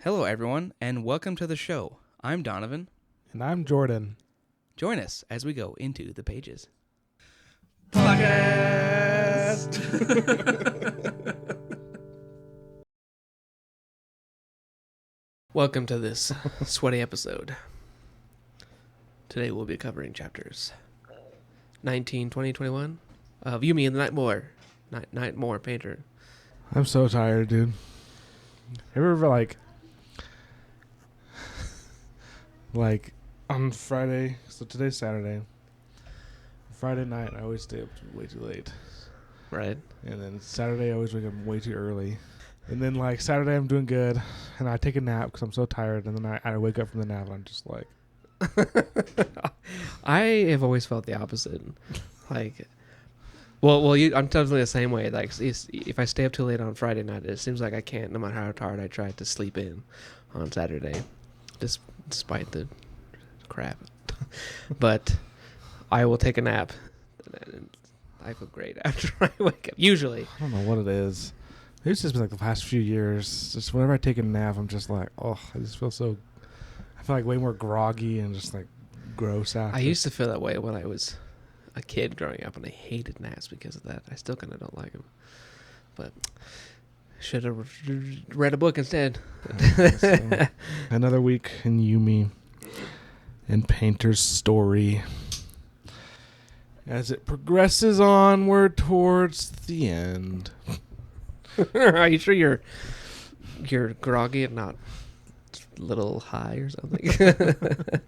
Hello, everyone, and welcome to the show. I'm Donovan. And I'm Jordan. Join us as we go into the pages. Podcast! Welcome to this sweaty episode. Today we'll be covering chapters 19, 20, 21 of Yumi and the Nightmare Painter. I'm so tired, dude. Ever like on Friday, so today's Saturday. Friday night, I always stay up way too late. Right? And then Saturday, I always wake up way too early. And then, like, Saturday, I'm doing good. And I take a nap because I'm so tired. And then I wake up from the nap and I'm just like... I have always felt the opposite. Like, I'm totally the same way. Like, if I stay up too late on Friday night, it seems like I can't, no matter how tired I try, to sleep in on Saturday, despite the crap. But I will take a nap. And I feel great after I wake up. Usually. I don't know what it is. It's just been like the past few years. Just whenever I take a nap, I'm just like, oh, I just feel so... I feel like way more groggy and just like gross after. I used to feel that way when I was a kid growing up, and I hated naps because of that. I still kind of don't like them. But should have read a book instead. So, another week in Yumi and Painter's story. As it progresses onward towards the end. Are you sure you're groggy and not a little high or something? The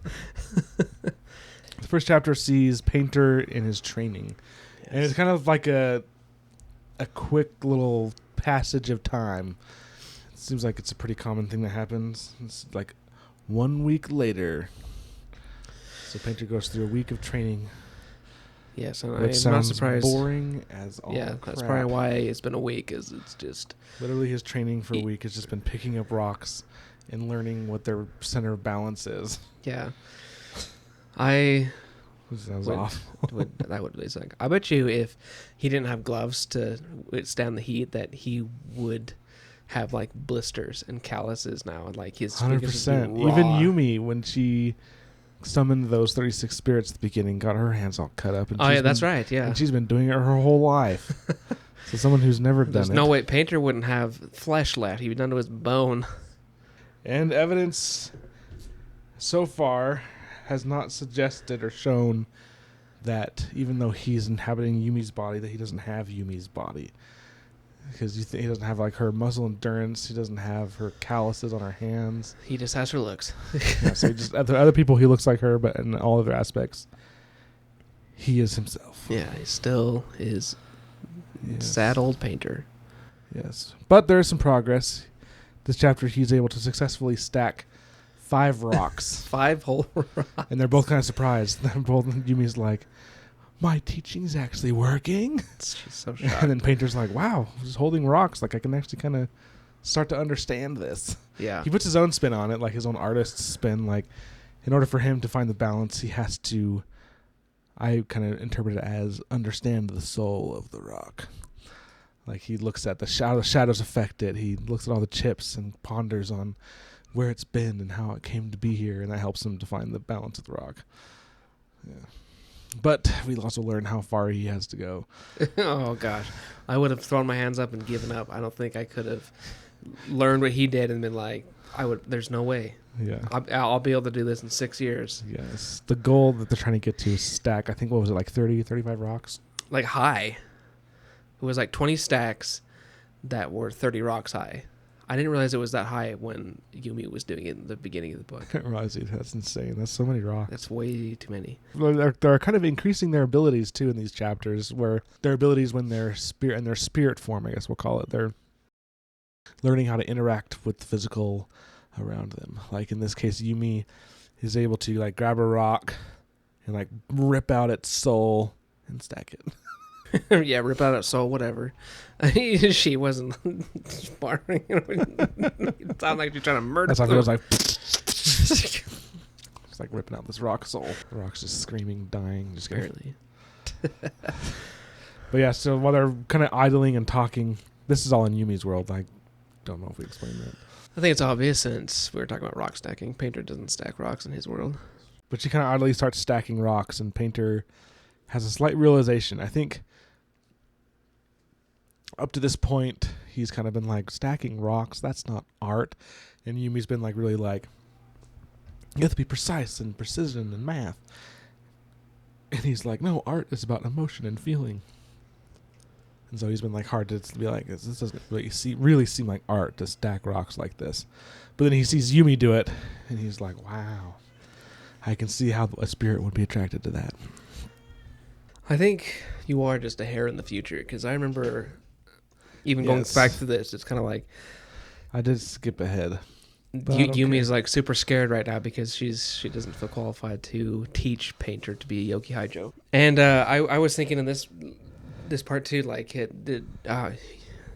first chapter sees Painter in his training. Yes. And it's kind of like a quick little passage of time. It seems like it's a pretty common thing that happens. It's like 1 week later. So Painter goes through a week of training. Yes, and which I'm not surprised. Boring as all crap. That's probably why it's been a week. Is it's just literally his training for a week has just been picking up rocks and learning what their center of balance is. Yeah, that was off. That would be like. I bet you if he didn't have gloves to withstand the heat, that he would have like blisters and calluses now, and like his 100%. Even Yumi, when she summoned those 36 spirits at the beginning, got her hands all cut up. And that's right. Yeah, and she's been doing it her whole life. So someone who's never done it. There's no way Painter wouldn't have flesh left. He'd be done to his bone. And evidence so far has not suggested or shown that even though he's inhabiting Yumi's body, that he doesn't have Yumi's body. Because he doesn't have like her muscle endurance. He doesn't have her calluses on her hands. He just has her looks. Yeah, so other people, he looks like her, but in all other aspects, he is himself. Yeah, he still is sad old Painter. Yes. But there is some progress. This chapter, he's able to successfully stack 5 rocks. 5 whole rocks. And they're both kind of surprised. Yumi's like, my teaching's actually working. She's so shocked. And then Painter's like, wow, just holding rocks. Like, I can actually kind of start to understand this. Yeah. He puts his own spin on it, like his own artist's spin. Like, in order for him to find the balance, he has to, I kind of interpret it as, understand the soul of the rock. Like, he looks at the shadows affect it. He looks at all the chips and ponders on where it's been and how it came to be here, and that helps him to find the balance of the rock. Yeah. But we also learn how far he has to go. Oh, gosh. I would have thrown my hands up and given up. I don't think I could have learned what he did and been like, there's no way. Yeah. I'll be able to do this in 6 years. Yes. The goal that they're trying to get to is stack, I think, what was it, like 30, 35 rocks? Like high. It was like 20 stacks that were 30 rocks high. I didn't realize it was that high when Yumi was doing it in the beginning of the book. I didn't realize it. That's insane. That's so many rocks. That's way too many. They're kind of increasing their abilities, too, in these chapters, where their abilities when they're in their spirit form, I guess we'll call it. They're learning how to interact with the physical around them. Like, in this case, Yumi is able to, like, grab a rock and, like, rip out its soul and stack it. Yeah, rip out its soul, whatever. She wasn't sparring. It sounded like you're trying to murder. That's how it was like. It's like ripping out this rock soul. The rock's just screaming, dying, just barely. But yeah, so while they're kind of idling and talking, this is all in Yumi's world. I don't know if we explained that. I think it's obvious since we were talking about rock stacking. Painter doesn't stack rocks in his world. But she kind of oddly starts stacking rocks, and Painter has a slight realization. I think up to this point, he's kind of been like, stacking rocks, that's not art. And Yumi's been like, really like, you have to be precise and precision and math. And he's like, no, art is about emotion and feeling. And so he's been like hard to be like, this doesn't really seem like art to stack rocks like this. But then he sees Yumi do it, and he's like, wow, I can see how a spirit would be attracted to that. I think you are just a hair in the future, because I remember even going back to this, it's kind of like I did skip ahead. Yumi is like super scared right now because she doesn't feel qualified to teach Painter to be a Yoki Haijo. And I was thinking in this part too, like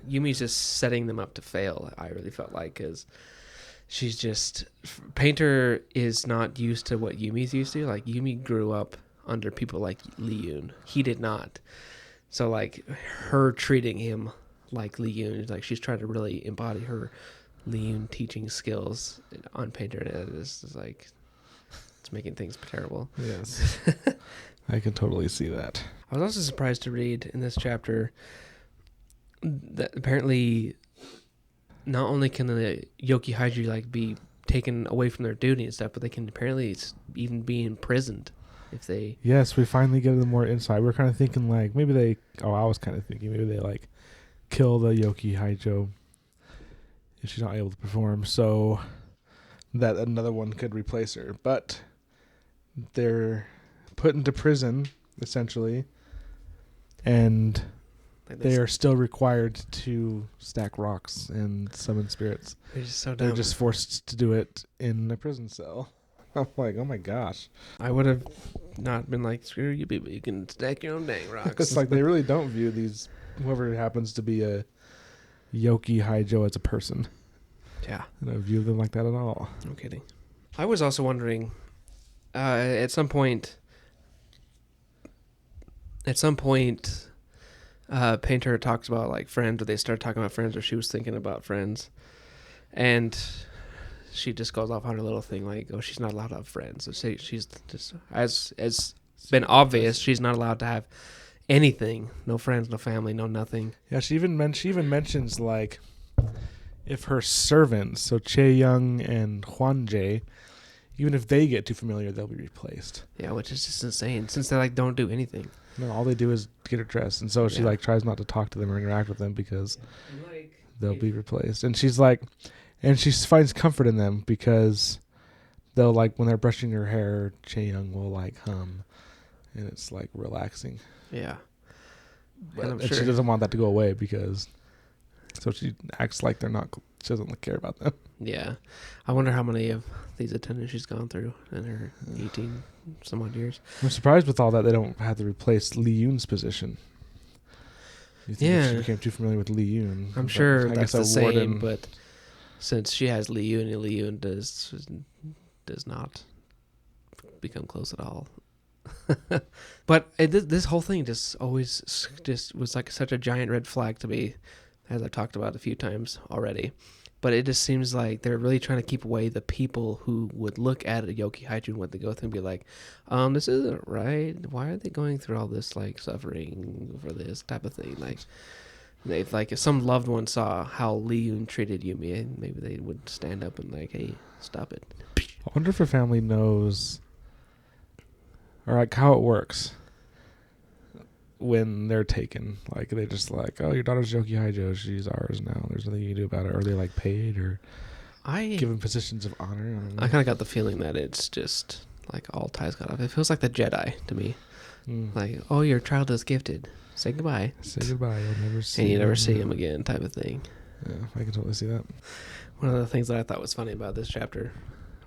Yumi's just setting them up to fail. I really felt like, because she's just, Painter is not used to what Yumi's used to. Like Yumi grew up under people like Li Yun. He did not. So like her treating him like Li Yun, like she's trying to really embody her Li Yun teaching skills on Painter, and it's like it's making things terrible. Yes. I can totally see that. I was also surprised to read in this chapter that apparently not only can the Yoki Haijo like be taken away from their duty and stuff, but they can apparently even be imprisoned if they... Yes, we finally get them more insight. We're kind of thinking like maybe they... Oh, I was kind of thinking maybe they like kill the Yoki Haijo if she's not able to perform, so that another one could replace her. But they're put into prison, essentially, and they are still required to stack rocks and summon spirits. They're just so dumb. They're just forced to do it in a prison cell. I'm like, oh my gosh. I would have not been like, screw you people, you can stack your own dang rocks. It's like they really don't view these, whoever happens to be a Yoki Haijo, as a person. Yeah. They don't view them like that at all. No kidding. I was also wondering, at some point, Painter talks about like friends, or they start talking about friends, or she was thinking about friends, and she just goes off on her little thing like, oh, she's not allowed to have friends. So she's just, as been obvious, she's not allowed to have anything. No friends, no family, no nothing. Yeah, she even mentions like if her servants, so Che Young and Huan Jie, even if they get too familiar, they'll be replaced. Yeah, which is just insane, since they like don't do anything. No, all they do is get her dressed, and so she like tries not to talk to them or interact with them because they'll be replaced. And she's like, and she finds comfort in them because they'll like when they're brushing her hair, Che Young will like hum, and it's like relaxing. Yeah, And she doesn't want that to go away because, so she acts like they're not. She doesn't care about them. Yeah, I wonder how many of these attendants she's gone through in her 18 some odd years. I'm surprised with all that they don't have to replace Li Yun's position. You think if she became too familiar with Li Yun? I'm sure that's the same, but since she has Li Yun, and Li Yun does not become close at all. But this whole thing just was like such a giant red flag to me, as I've talked about a few times already. But it just seems like they're really trying to keep away the people who would look at a Yoki Haijo and what they go through and be like, this isn't right. Why are they going through all this like suffering for this type of thing? Like, if some loved one saw how Li Yun treated Yumi, maybe they would stand up and like, hey, stop it. I wonder if her family knows, or like how it works when they're taken. Like they just like, oh, your daughter's Yoki Haijo, she's ours now. There's nothing you can do about it. Or they like paid or given positions of honor. I kind of got the feeling that it's just like all ties got off. It feels like the Jedi to me. Like, oh, your child is gifted. Say goodbye. Say goodbye. You'll never see. And you never see him again, type of thing. Yeah, I can totally see that. One of the things that I thought was funny about this chapter,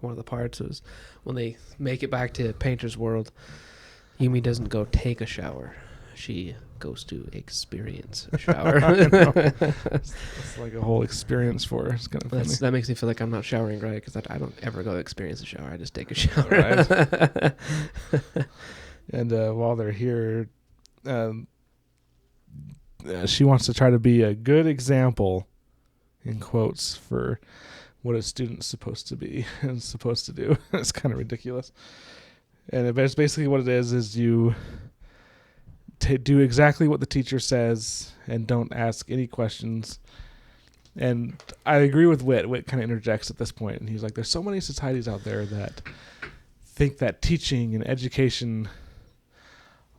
one of the parts, was when they make it back to Painter's world. Yumi doesn't go take a shower. She goes to experience a shower. It's like a whole experience for her. It's kind of funny. That makes me feel like I'm not showering right, because I don't ever go experience a shower. I just take a shower. Right. And while they're here, she wants to try to be a good example, in quotes, for what a student's supposed to be and supposed to do. It's kind of ridiculous. And it's basically what it is you do exactly what the teacher says and don't ask any questions. And I agree with Whit. Whit kind of interjects at this point, and he's like, there's so many societies out there that think that teaching and education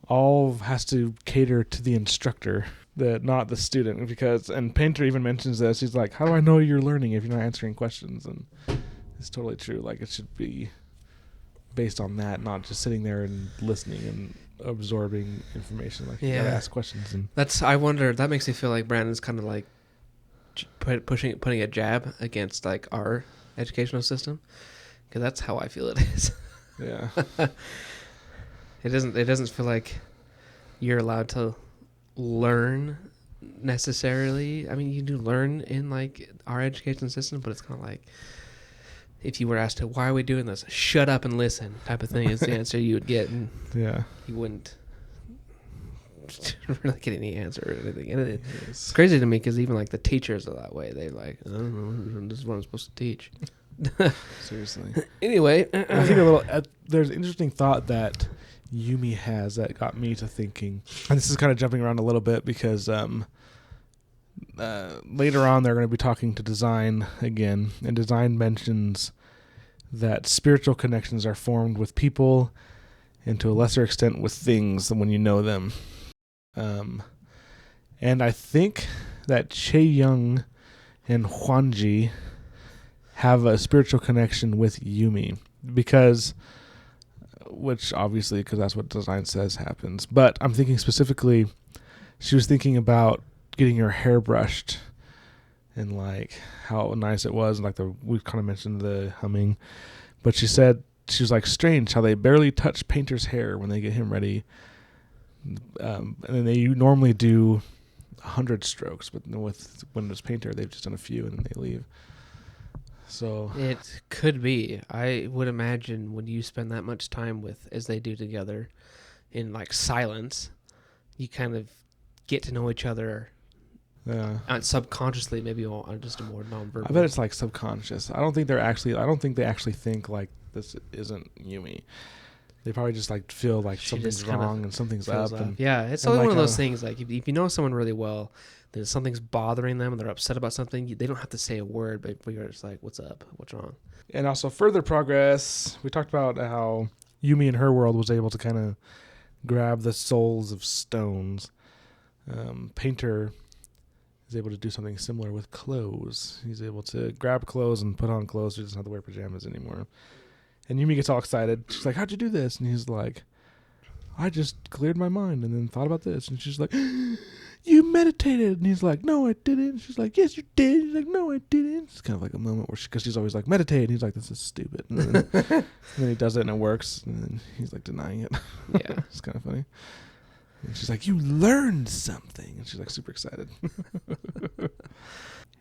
all has to cater to the instructor, not the student. And Painter even mentions this. He's like, how do I know you're learning if you're not answering questions? And it's totally true. Like, it should be based on that, not just sitting there and listening and absorbing information. Like, you gotta ask questions. And I wonder, that makes me feel like Brandon's kind of like putting a jab against like our educational system, because that's how I feel it is. Yeah. It doesn't feel like you're allowed to learn necessarily. I mean, you do learn in like our education system, but it's kind of like if you were asked to, why are we doing this? Shut up and listen type of thing is the answer you would get, and you wouldn't really get any answer or anything. And it's crazy to me because even like the teachers are that way. They like, I don't know, this is what I'm supposed to teach. Seriously. Anyway, I think there's an interesting thought that Yumi has that got me to thinking, and this is kind of jumping around a little bit because later on they're going to be talking to Design again, and Design mentions that spiritual connections are formed with people and to a lesser extent with things than when you know them. And I think that Chae-young and Hwanji have a spiritual connection with Yumi which obviously, because that's what Design says happens. But I'm thinking specifically, she was thinking about getting her hair brushed and like how nice it was. And like we've kind of mentioned the humming, but she said, she was like, strange how they barely touch Painter's hair when they get him ready. And then they normally do 100 strokes, but when there's Painter, they've just done a few and then they leave. So it could be. I would imagine when you spend that much time as they do together in like silence, you kind of get to know each other. Yeah. Subconsciously, maybe on just a more nonverbal. I bet it's like subconscious. I don't think they actually think like this isn't Yumi. They probably just like feel like something's wrong and something's up. Yeah, it's only one of those things. Like if you know someone really well, that something's bothering them and they're upset about something, they don't have to say a word, but you're just like, what's up? What's wrong? And also further progress. We talked about how Yumi in her world was able to kind of grab the souls of stones. Painter is able to do something similar with clothes. He's able to grab clothes and put on clothes. He doesn't have to wear pajamas anymore. And Yumi gets all excited. She's like, how'd you do this? And he's like, I just cleared my mind and then thought about this. And she's like, you meditated. And he's like, no, I didn't. And she's like, yes, you did. He's like, no, I didn't. It's kind of like a moment where because she's always like, meditate. And he's like, this is stupid. And then he does it and it works. And then he's like denying it. Yeah. It's kind of funny. And she's like, you learned something. And she's like super excited.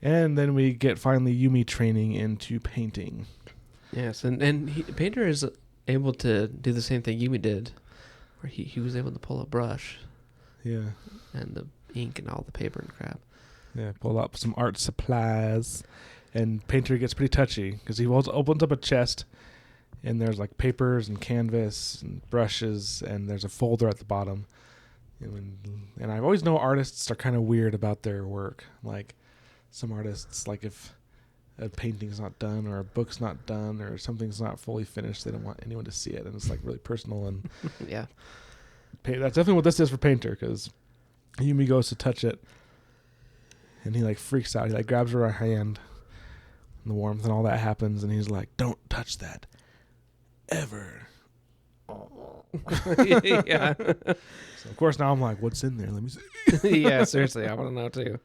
And then we get finally Yumi training into painting. Yes, and Painter is able to do the same thing Yumi did, where he was able to pull a brush. Yeah. And the ink and all the paper and crap. Yeah, pull up some art supplies. And Painter gets pretty touchy because he opens up a chest and there's like papers and canvas and brushes and there's a folder at the bottom. And I've always known artists are kind of weird about their work. Like some artists, like if a painting's not done or a book's not done or something's not fully finished, they don't want anyone to see it. And it's like really personal. And yeah, that's definitely what this is for Painter, because Yumi goes to touch it and he like freaks out. He like grabs her hand and the warmth and all that happens. And he's like, don't touch that ever. Yeah. So of course now I'm like, what's in there? Let me see. Yeah, seriously, I want to know too.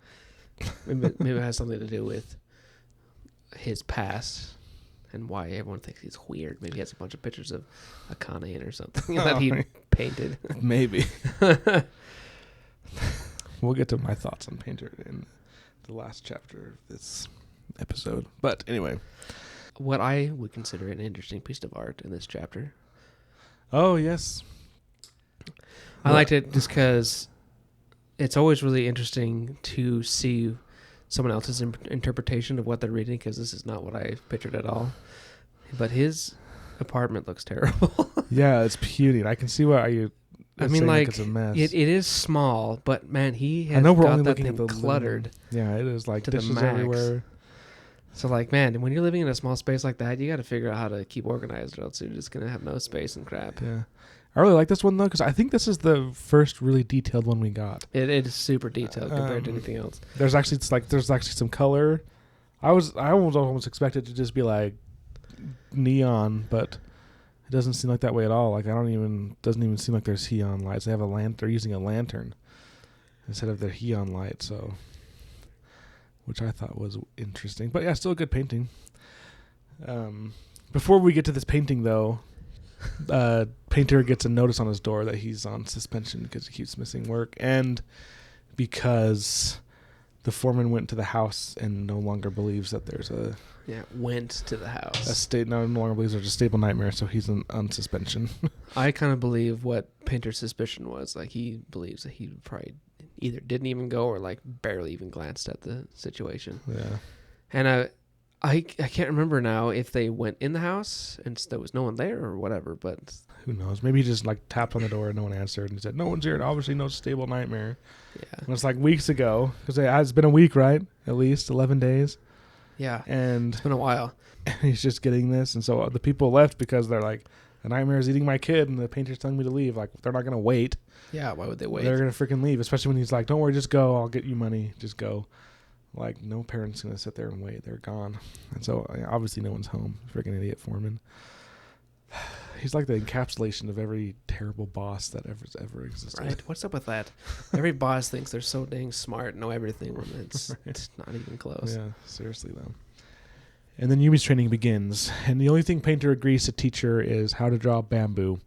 Maybe it has something to do with his past and why everyone thinks he's weird. Maybe he has a bunch of pictures of Akane in or something that he painted. Maybe. We'll get to my thoughts on Painter in the last chapter of this episode. But anyway. What I would consider an interesting piece of art in this chapter. Oh, yes. I liked it just because it's always really interesting to see someone else's interpretation of what they're reading, because this is not what I pictured at all. But his apartment looks terrible. Yeah, it's puny. And I can see why you. I mean, like, it's a mess. it is small, but man, he has I know we're got only that looking thing at the cluttered. Yeah, it is like to the dishes max. everywhere. So, like, man, when you're living in a small space like that, you got to figure out how to keep organized, or else you're just gonna have no space and crap. Yeah, I really like this one though because I think this is the first really detailed one we got. It is super detailed compared to anything else. There's actually some color. I almost expected to just be like neon, but it doesn't seem like that way at all. Like doesn't even seem like there's neon lights. They have they're using a lantern instead of their neon light, so which I thought was interesting. But yeah, still a good painting. Before we get to this painting though, Painter gets a notice on his door that he's on suspension because he keeps missing work and because the foreman went to the house and no longer believes that there's Went to the house. no longer believes there's a stable nightmare, so he's on suspension. I kind of believe what Painter's suspicion was. Like, he believes that he probably either didn't even go or like barely even glanced at the situation. Yeah. And I can't remember now if they went in the house and there was no one there or whatever, but Who knows? Maybe he just like tapped on the door and no one answered and he said, "No one's here. Obviously no stable nightmare." yeah. And it's like weeks ago because it's been a week, right? At least 11 days. Yeah. And It's been a while. he's just getting this. And so the people left because they're like, the nightmare is eating my kid and the painter's telling me to leave. Like, they're not going to wait. Yeah, why would they wait? They're going to freaking leave, especially when he's like, "Don't worry, just go. I'll get you money. Just go." Like, no parent's going to sit there and wait. They're gone. And so obviously no one's home. Freaking idiot foreman. He's like the encapsulation of every terrible boss that ever existed. Right? What's up with that? Every boss thinks they're so dang smart, know everything when it's, Right. it's not even close. Yeah, seriously though. And then Yumi's training begins, and the only thing Painter agrees to teach her is how to draw bamboo.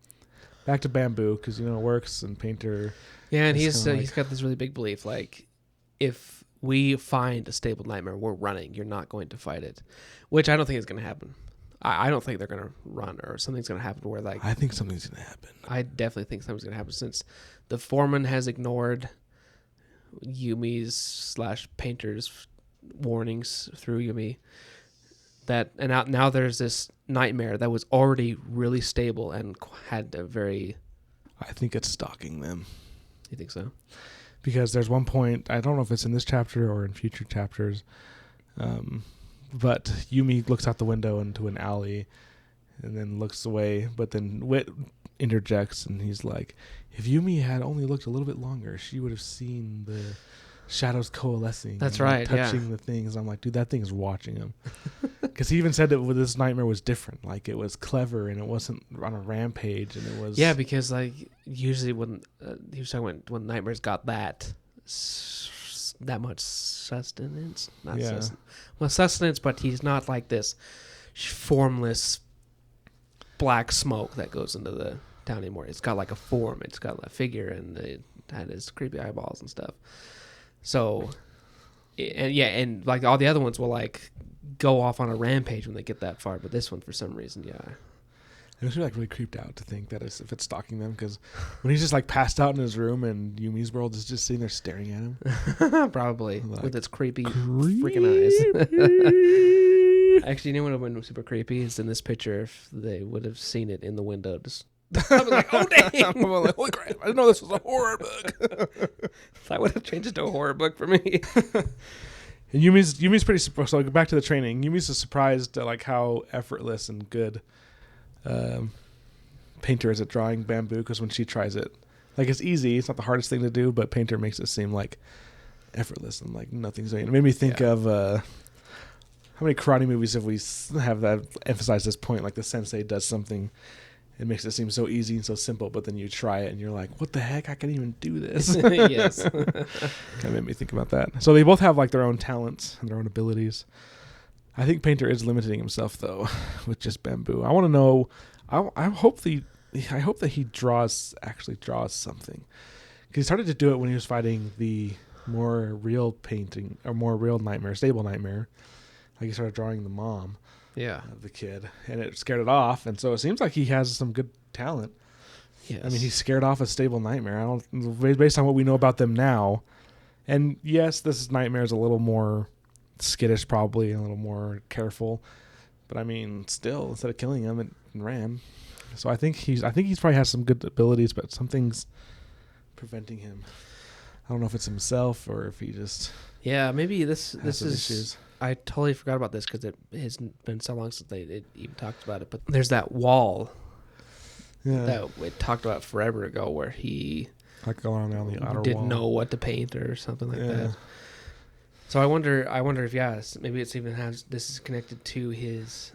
Back to bamboo, because it works, and Painter. Yeah, and It's kinda he's got this really big belief, like, if we find a stable nightmare, we're running. You're not going to fight it, which I don't think is going to happen. I don't think they're going to run or something's going to happen where, like, I think something's gonna happen. I definitely think something's going to happen since the foreman has ignored Yumi's / Painter's warnings through Yumi. And now there's this nightmare that was already really stable and had a very... I think it's stalking them. You think so? Because there's one point, I don't know if it's in this chapter or in future chapters, but Yumi looks out the window into an alley and then looks away, but then Wit interjects and he's like, if Yumi had only looked a little bit longer, she would have seen the shadows coalescing. That's and right, touching the things. I'm like, dude, that thing is watching him. Because he even said that this nightmare was different. Like, it was clever and it wasn't on a rampage and it was... Yeah, because, like, usually when he was talking about when nightmares got that much sustenance, sustenance, but he's not like this formless black smoke that goes into the town anymore. It's got like a form, it's got a figure, and it had his creepy eyeballs and stuff. So, and like all the other ones will like go off on a rampage when they get that far, but this one for some reason, It was like really creeped out to think that if it's stalking them, because when he's just like passed out in his room and Yumi's world is just sitting there staring at him, probably like, with its creepy freaking eyes. Actually, you know what would have been super creepy is in this picture if they would have seen it in the window. Just I was like, oh dang! I'm like, holy crap! I didn't know this was a horror book. That would have changed it to a horror book for me. And Yumi's pretty surprised. So back to the training. Yumi's surprised at like how effortless and good Painter is at drawing bamboo, because when she tries it, like, it's easy. It's not the hardest thing to do, but Painter makes it seem like effortless and like nothing's doing. It made me think of how many karate movies have we have that emphasize this point? Like the sensei does something, it makes it seem so easy and so simple, but then you try it and you're like, what the heck? I can't even do this. Yes. Kind of made me think about that. So they both have like their own talents and their own abilities. I think Painter is limiting himself though with just bamboo. I want to know. I hope that he actually draws something, because he started to do it when he was fighting the more real painting or more real nightmare, stable nightmare. Like, he started drawing the mom of the kid, and it scared it off. And so it seems like he has some good talent. Yes. I mean, he scared off a stable nightmare. Based on what we know about them now. And yes, this nightmare is a little more skittish, probably a little more careful. But I mean, still, instead of killing him, it ran. So I think he's probably has some good abilities, but something's preventing him. I don't know if it's himself or if he just maybe this has some is. issues. I totally forgot about this because it has been so long since they even talked about it. But there's that wall that we talked about forever ago where he like going on the outer didn't wall. know what to paint or something like that. So I wonder if maybe it's even this is connected to his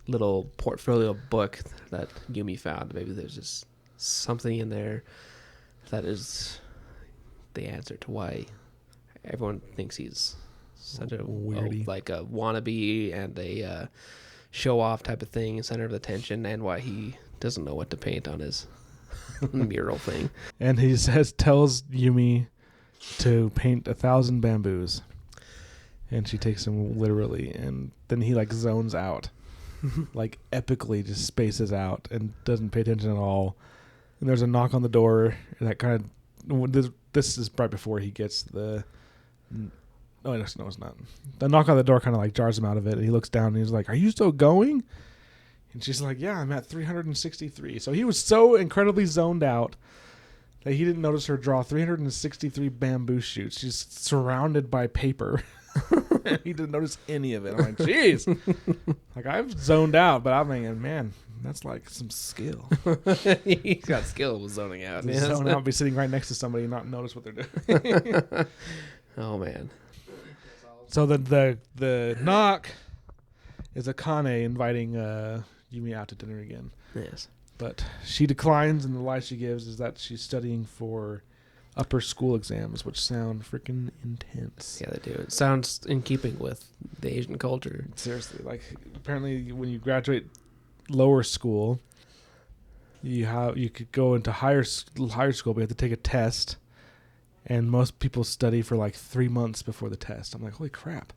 little portfolio book that Yumi found. Maybe there's just something in there that is the answer to why everyone thinks he's such a weirdy, like a wannabe and a show off type of thing, center of attention, and why he doesn't know what to paint on his mural thing. And he tells Yumi to paint 1,000 bamboos, and she takes him literally, and then he like zones out, like epically just spaces out and doesn't pay attention at all. And there's a knock on the door that kind of this is right before he gets the. No, it's not. The knock on the door kind of like jars him out of it, and he looks down and he's like, "Are you still going?" And she's like, "Yeah, I'm at 363." So he was so incredibly zoned out that he didn't notice her draw 363 bamboo shoots. She's surrounded by paper. And he didn't notice any of it. I'm like, jeez. Like, I've zoned out, but I'm thinking, man, that's like some skill. He's got skill with zoning out. Zone out, be sitting right next to somebody and not notice what they're doing. Oh, man. So the knock is Akane inviting Yumi out to dinner again. Yes. But she declines, and the lie she gives is that she's studying for upper school exams, which sound freaking intense. Yeah, they do. It sounds in keeping with the Asian culture. Seriously, like apparently when you graduate lower school, you could go into higher school, but you have to take a test, and most people study for like 3 months before the test. I'm like, holy crap.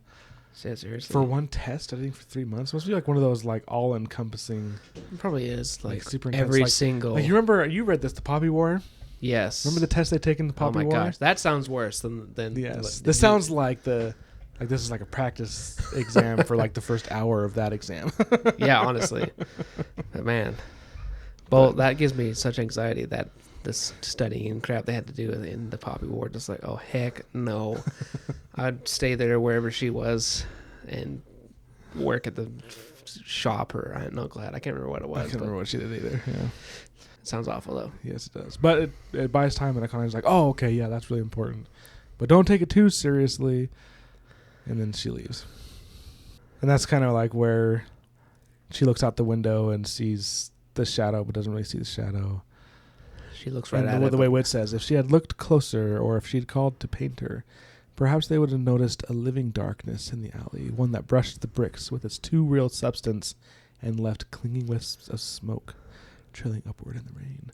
Yeah, seriously. For one test, studying for 3 months? It must be like one of those like all-encompassing. It probably is. Like super intense. every Like, single. Like you read this, the Poppy War? Yes. Remember the test they take in the Poppy War? Oh my gosh, that sounds worse than. Yes. This sounds like this is like a practice exam for like the first hour of that exam. Yeah, honestly. But man, well, that gives me such anxiety that this studying and crap they had to do in the Poppy War. Just like, oh heck no, I'd stay there wherever she was and work at the shop or I don't know, glad I can't remember what it was. I can't remember what she did either. Yeah. It sounds awful though. Yes, it does. But it buys time, and I kind of was like, oh, okay, yeah, that's really important. But don't take it too seriously. And then she leaves. And that's kind of like where she looks out the window and sees the shadow, but doesn't really see the shadow. She looks right at it. it. The way Wit says, if she had looked closer, or if she'd called to painter, perhaps they would have noticed a living darkness in the alley, one that brushed the bricks with its too real substance and left clinging wisps of smoke trailing upward in the rain.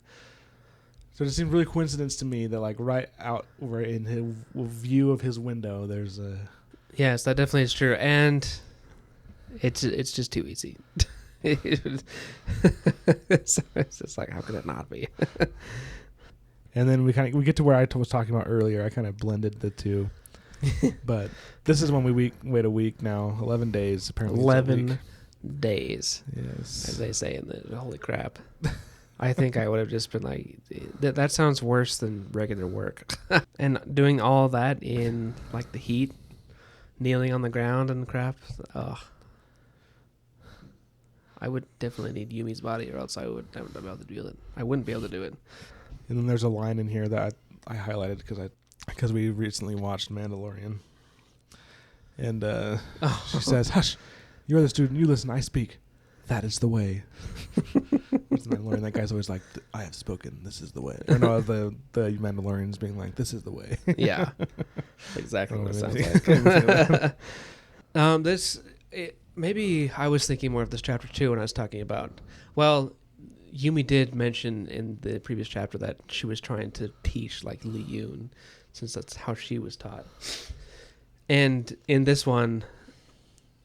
So it just seemed really coincidence to me that like right out over in his view of his window, there's a. Yes, that definitely is true, and it's just too easy. It's just like, how could it not be? And then we get to where I was talking about earlier. I kind of blended the two, but this is when we wait a week now. 11 days apparently. 11 days. Yes, as they say in the holy crap. I think I would have just been like, that sounds worse than regular work. And doing all that in like the heat, kneeling on the ground and crap. Ugh. I would definitely need Yumi's body, or else I wouldn't be able to do it. I wouldn't be able to do it. And then there's a line in here that I highlighted because we recently watched Mandalorian, and she says, "Hush, you're the student. You listen. I speak. That is the way." What's the Mandalorian? That guy's always like, "I have spoken. This is the way." Or no, the Mandalorian's being like, "This is the way." Yeah, exactly what it sounds like. Maybe I was thinking more of this chapter 2 when I was talking about. Well, Yumi did mention in the previous chapter that she was trying to teach like Li Yun, since that's how she was taught. And in this one,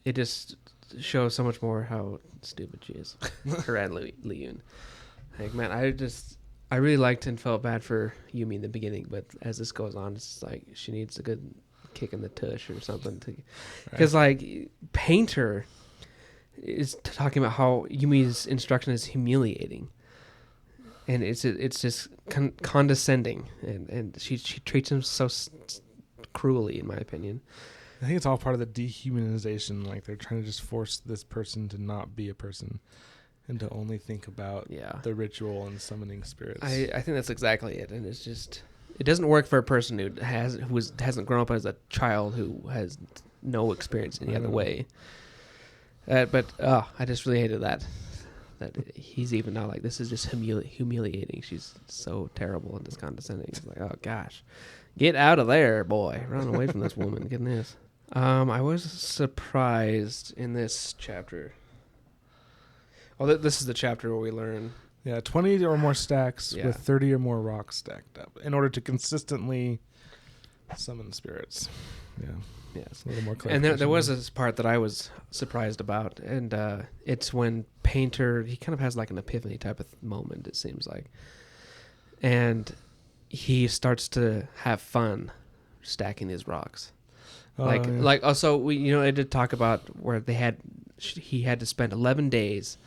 it just shows so much more how stupid she is. Her and Li Yun. Like, man, I really liked and felt bad for Yumi in the beginning, but as this goes on, it's like she needs a good kick in the tush or something. Because, like, Painter is talking about how Yumi's instruction is humiliating. And it's just condescending. And she treats him so cruelly, in my opinion. I think it's all part of the dehumanization. Like, they're trying to just force this person to not be a person and to only think about the ritual and summoning spirits. I think that's exactly it. And it's just, it doesn't work for a person who hasn't grown up as a child, who has no experience any other way. But I just really hated that he's even now like, this is just humiliating. She's so terrible and just condescending. It's like, oh gosh, get out of there, boy. Run away from this woman. Goodness. I was surprised in this chapter. Oh, this is the chapter where we learn. Yeah, 20 or more stacks with 30 or more rocks stacked up in order to consistently summon spirits. Yeah. Yes. A little more And there was this part that I was surprised about, and it's when Painter, he kind of has like an epiphany type of moment, it seems like. And he starts to have fun stacking these rocks. Also, I did talk about where he had to spend 11 days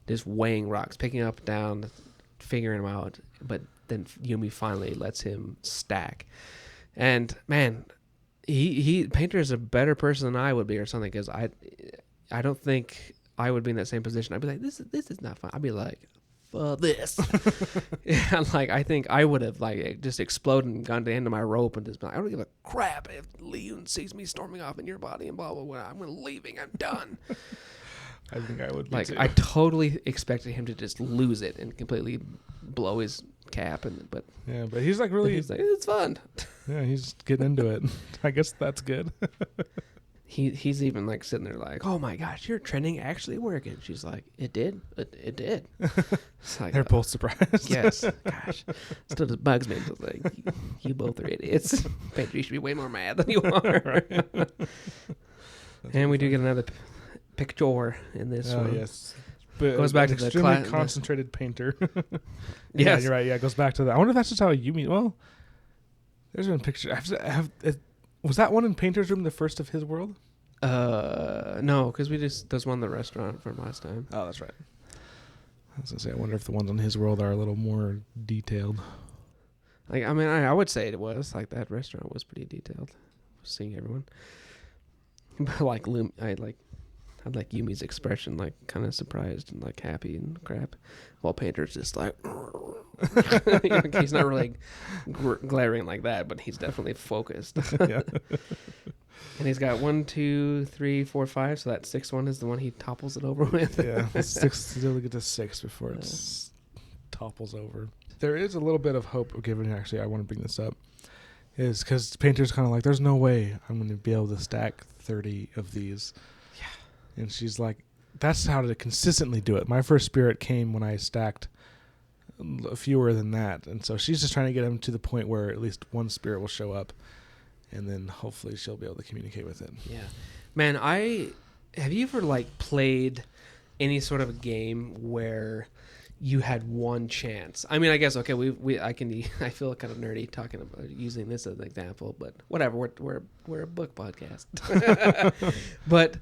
just weighing rocks, picking up, down, figuring them out. But then Yumi finally lets him stack. And man, Painter is a better person than I would be, or something, because I don't think I would be in that same position. I'd be like, this is not fun. I'd be like, fuck this. Yeah, like, I think I would have like just exploded and gone to the end of my rope and just been like, I don't give a crap if Leon sees me storming off in your body and blah blah blah. I'm leaving. I'm done. I think I would be like too. I totally expected him to just lose it and completely blow his cap, but he's like really, he's like, it's fun. Yeah, he's getting into it. I guess that's good. He's even like sitting there like, oh my gosh, your training actually working. She's like, it did. It did. It's like, they're both surprised. Yes. Gosh. Still just bugs me. It's like, you both are idiots. Painter, you should be way more mad than you are. And we do get another picture in this one. Yes. But goes back to the extremely concentrated Painter. Yes. You're right. Yeah, it goes back to that. I wonder if that's just how Yumi. Well, there's been a picture. Was that one in Painter's room the first of his world? No, because there's one in the restaurant from last time. Oh, that's right. I was gonna say, I wonder if the ones on his world are a little more detailed. Like, I mean, I would say it was like that restaurant was pretty detailed. Seeing everyone, but like I like Yumi's expression, like kind of surprised and like happy and crap, while Painter's just like, he's not really glaring like that, but he's definitely focused. Yeah. And he's got 1, 2, 3, 4, 5. So that 6th one is the one he topples it over with. Yeah, still get to 6 before it topples over. There is a little bit of hope given. Actually, I want to bring this up, is because Painter's kind of like, there's no way I'm going to be able to stack 30 of these. Yeah. And she's like, that's how to consistently do it. My first spirit came when I stacked fewer than that. And so she's just trying to get him to the point where at least one spirit will show up. And then hopefully she'll be able to communicate with it. Yeah. Man, have you ever like played any sort of a game where you had one chance? I mean, I guess, okay, I feel kind of nerdy talking about using this as an example, but whatever, we're a book podcast. But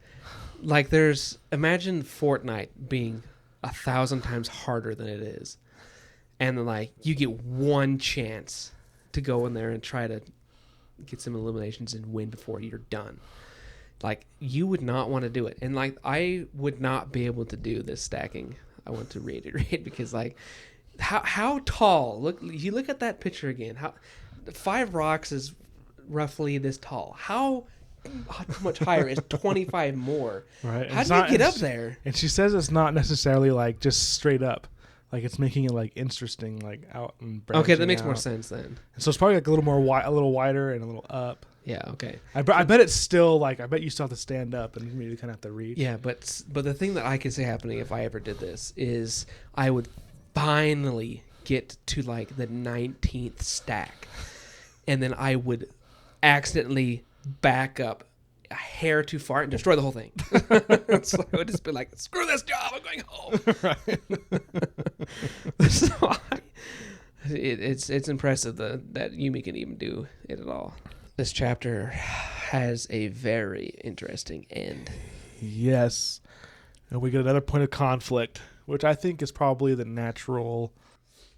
like imagine Fortnite being 1,000 times harder than it is. And then like you get one chance to go in there and try to get some eliminations and win before you're done. Like, you would not want to do it. And like, I would not be able to do this stacking. I want to reiterate, because like, how tall, you look at that picture again, 5 rocks is roughly this tall. How much higher is 25 more? Right. How do you get up there? And she says it's not necessarily like just straight up. Like, it's making it like interesting, like out and branching. Okay, that makes out. more sense then. So it's probably like a little more a little wider and a little up. Yeah. Okay. I bet it's still like, I bet you still have to stand up and maybe kind of have to reach. Yeah, but the thing that I could see happening if I ever did this is I would finally get to like the 19th stack, and then I would accidentally back up a hair too far and destroy the whole thing. So I would just be like, screw this job, I'm going home. Right. So It's impressive that Yumi can even do it at all. This chapter has a very interesting end. Yes. And we get another point of conflict, which I think is probably the natural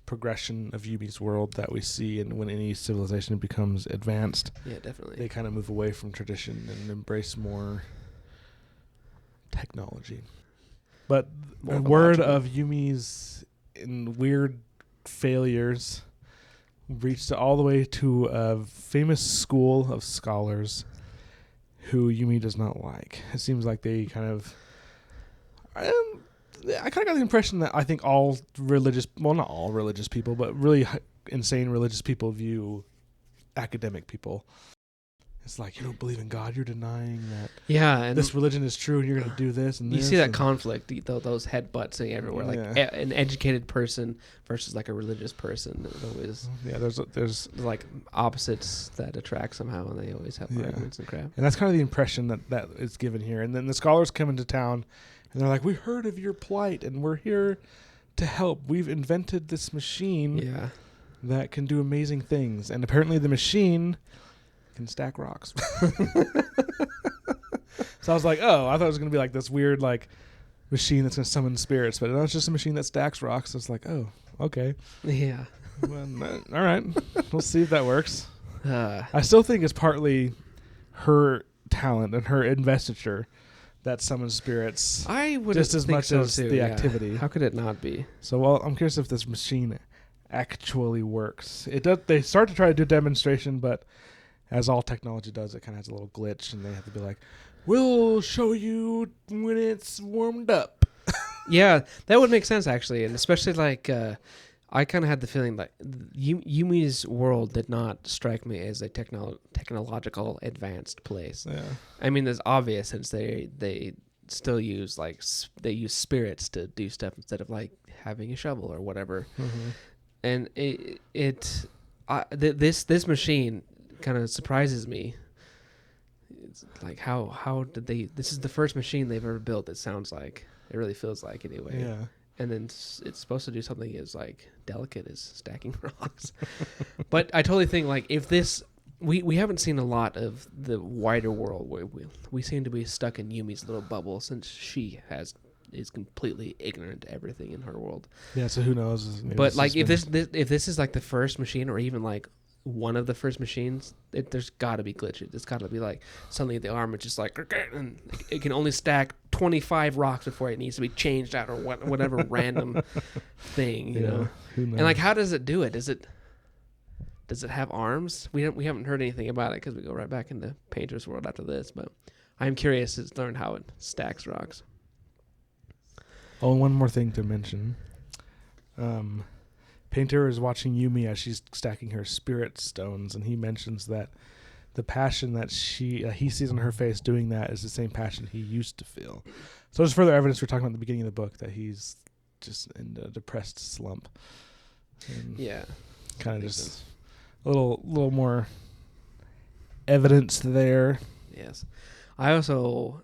progression of Yumi's world that we see, and when any civilization becomes advanced, Yeah, definitely. they kind of move away from tradition and embrace more technology. But More a of a word logical- of Yumi's weird failures reached all the way to a famous school of scholars who Yumi does not like. It seems like they kind of... I kind of got the impression that I think all religious... Well, not all religious people, but really insane religious people view academic people. It's like, you don't believe in God, you're denying that Yeah, and this religion is true, and you're going to do this and you this. see that and conflict, those headbutts everywhere. Like Yeah. an educated person versus like a religious person. It's always Yeah, there's like opposites that attract somehow, and they always have Yeah. arguments and crap. And that's kind of the impression that is given here. And then the scholars come into town, and they're like, we heard of your plight, and we're here to help. We've invented this machine Yeah. that can do amazing things. And apparently the machine can stack rocks. So I was like, oh, I thought it was going to be like this weird like machine that's going to summon spirits. But no, it's just a machine that stacks rocks. So it's like, oh, okay. Yeah. Well, all right. We'll see if that works. Uh, I still think it's partly her talent and her investiture that summons spirits I would just as much as the activity. How could it not be? So, well, I'm curious if this machine actually works. It does. They start to try to do a demonstration, but as all technology does, it kind of has a little glitch, and they have to be like, "We'll show you when it's warmed up." Yeah, that would make sense actually, and especially like I kind of had the feeling like Yumi's world did not strike me as a technological advanced place. Yeah. I mean, it's obvious since they still use they use spirits to do stuff instead of like having a shovel or whatever. Mm-hmm. And this machine kind of surprises me. It's like how did they? This is the first machine they've ever built. It sounds like it really feels like anyway. Yeah. And then it's supposed to do something as like delicate as stacking rocks. But I totally think like if this we haven't seen a lot of the wider world where we seem to be stuck in Yumi's little bubble since she is completely ignorant to everything in her world. Yeah. So who knows? Maybe But like if been- this is like the first machine or even like one of the first machines, there's got to be glitches. It's got to be like suddenly the arm is just like, and it can only stack 25 rocks before it needs to be changed out or whatever random thing, you know. Who knows? And like, how does it do it? Does it have arms? We haven't heard anything about it because we go right back into Painter's World after this. But I'm curious to learn how it stacks rocks. Oh, and one more thing to mention. Painter is watching Yumi as she's stacking her spirit stones, and he mentions that the passion that he sees on her face doing that is the same passion he used to feel. So there's further evidence we're talking about at the beginning of the book that he's just in a depressed slump. And Yeah, kind of makes just sense. a little more evidence there. Yes. I also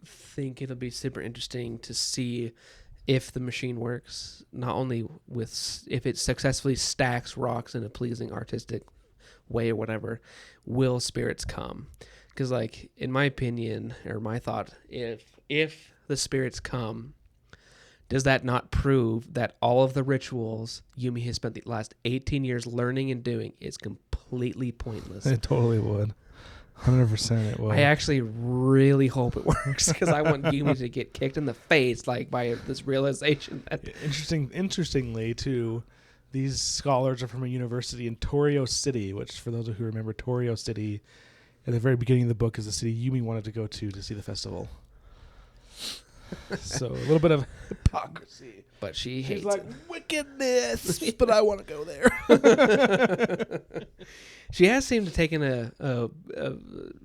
think it'll be super interesting to see if the machine works, not only with if it successfully stacks rocks in a pleasing artistic way or whatever, will spirits come? Because like in my opinion or my thought, if the spirits come, does that not prove that all of the rituals Yumi has spent the last 18 years learning and doing is completely pointless? It totally would. 100% it would. I actually really hope it works because I want Yumi to get kicked in the face like by this realization that Interestingly, too, these scholars are from a university in Torio City, which, for those who remember, Torio City, at the very beginning of the book, is the city Yumi wanted to go to see the festival. So a little bit of hypocrisy. but she She's hates like, it. wickedness, but I want to go there. She has seemed to taken a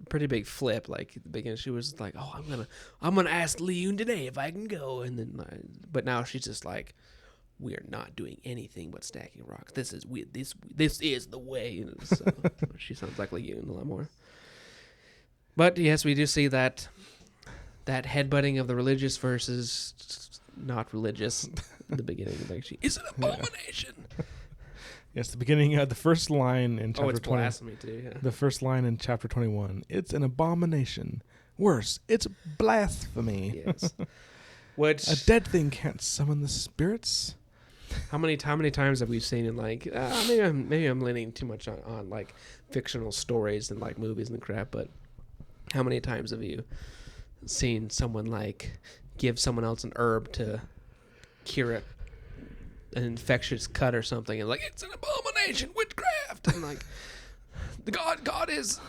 pretty big flip. Like at the beginning, she was like, "Oh, I'm gonna ask Leon today if I can go," and then, but now she's just like, "We are not doing anything but stacking rocks. This is this is the way." And so she sounds like Leon a lot more. But yes, we do see that headbutting of the religious versus not religious. At the beginning, like she is an abomination. Yes, the beginning, the first line in Oh, chapter it's 20. blasphemy too. Yeah. The first line in chapter 21. It's an abomination. Worse, it's blasphemy. Yes. Which A dead thing can't summon the spirits. how many times have we seen in like maybe I'm leaning too much on like fictional stories and like movies and crap, but how many times have you seen someone like give someone else an herb to cure an infectious cut or something, and like it's an abomination, witchcraft, and like the God is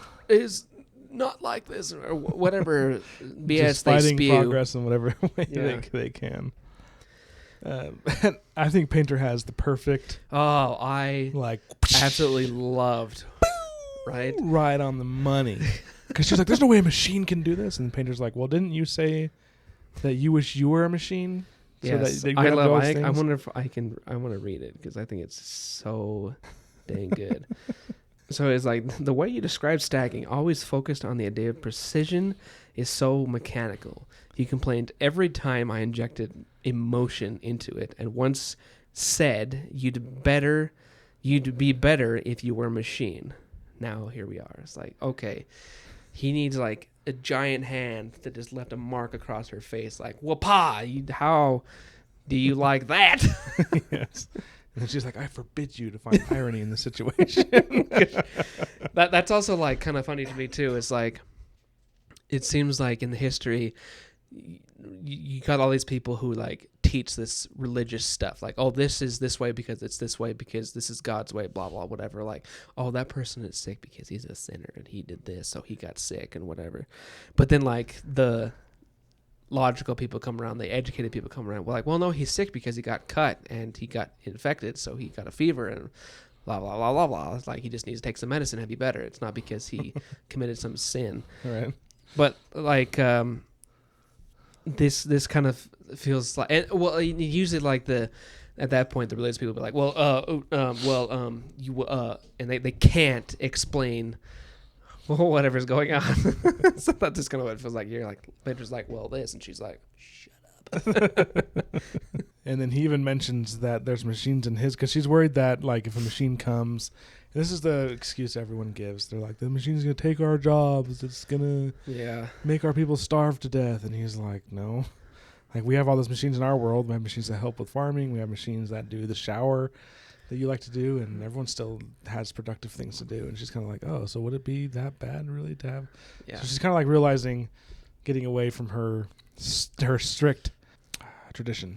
not like this or whatever BS Just they fighting spew. progress in whatever way Yeah. they can. And I think Painter has the perfect, Oh, I like, absolutely loved. Right? right on the money. Because she's like, there's no way a machine can do this. And Painter's like, well, didn't you say that you wish you were a machine? Yes, that you I have love. those I things? wonder if I can. I want to read it because I think it's so dang good. So it's like the way you describe stacking, always focused on the idea of precision, is so mechanical. He complained every time I injected emotion into it, and once said you'd be better if you were a machine. Now here we are. It's like, okay, he needs like a giant hand that just left a mark across her face, like, whoopah, how do you like that? Yes. And then she's like, I forbid you to find irony in the situation. That's also like kind of funny to me too. It's like, it seems like in the history, you got all these people who like teach this religious stuff, like, oh, this is this way because it's this way because this is God's way, blah blah whatever. Like, oh, that person is sick because he's a sinner and he did this, so he got sick and whatever. But then like the logical people come around, the educated people come around, we're like, well, no, he's sick because he got cut and he got infected, so he got a fever and blah blah blah blah blah. It's like he just needs to take some medicine and be better. It's not because he committed some sin. Right. But like this kind of feels like, and, well, usually like at that point the religious people be like, and they can't explain whatever's going on. So that's just kind of what it feels like. You're like, Petra's like, well, this, and she's like, shut up. And then he even mentions that there's machines in his, because she's worried that like if a machine comes, and this is the excuse everyone gives. They're like, the machine's going to take our jobs. It's going to make our people starve to death. And he's like, no. Like, we have all those machines in our world. We have machines that help with farming. We have machines that do the shower that you like to do. And everyone still has productive things to do. And she's kind of like, oh, so would it be that bad really to have? Yeah. So she's kind of like realizing, getting away from her strict tradition.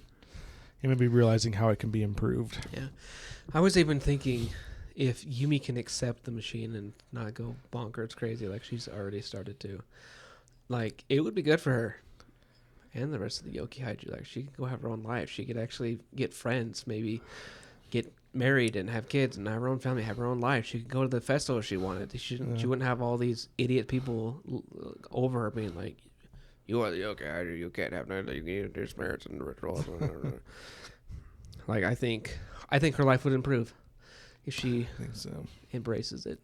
And maybe realizing how it can be improved. Yeah. I was even thinking if Yumi can accept the machine and not go bonkers crazy like she's already started to, like, it would be good for her and the rest of the Yoki Haiju. Like, she could go have her own life. She could actually get friends, maybe get married and have kids and have her own family, have her own life. She could go to the festival if she wanted. She wouldn't have all these idiot people over her being like, you are the Yoki Haiju, you can't have none of your spirits and the rituals. Like, I think her life would improve if she embraces it.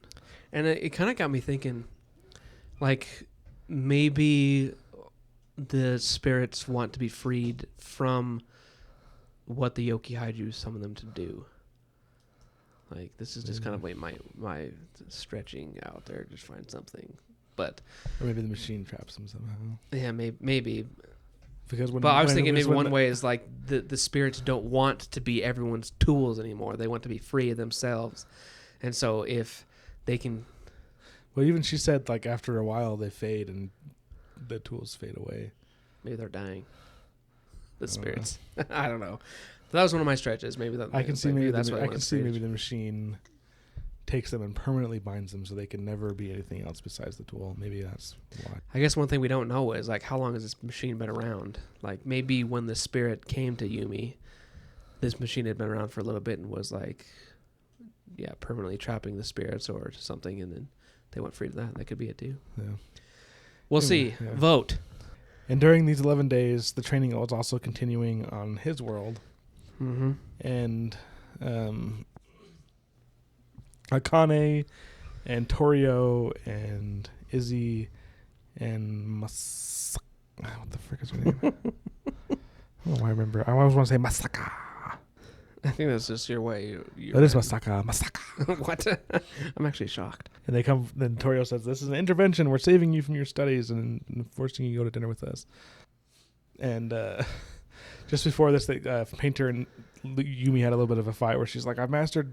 And it kind of got me thinking, like, maybe the spirits want to be freed from what the Yoki Haiju summon them to do. Like, this is just kind of like my stretching out there, just find something. But Or maybe the machine traps them somehow. yeah, maybe. Because But I was thinking maybe one way is like the spirits don't want to be everyone's tools anymore. They want to be free of themselves. And so if they can... Well, even she said, like, after a while they fade and the tools fade away. Maybe they're dying. The spirits. I don't know. That was one of my stretches. Maybe that I can see maybe that's what I can see maybe the machine takes them and permanently binds them so they can never be anything else besides the tool. Maybe that's why. I guess one thing we don't know is, like, how long has this machine been around? Like, maybe when the spirit came to Yumi, this machine had been around for a little bit and was like, yeah, permanently trapping the spirits or something, and then they went free to that. That could be it too. Yeah. We'll see. Yeah. Vote. And during these 11 days, the training was also continuing on his world. Mm-hmm. And Akane and Torio and Izzy and what the frick is her name? I don't know why I remember. I always want to say Masaka. I think that's just your way. That is Masaka. What? I'm actually shocked. And then Torio says, "This is an intervention. We're saving you from your studies and forcing you to go to dinner with us." And just before this, Painter and Yumi had a little bit of a fight where she's like, "I've mastered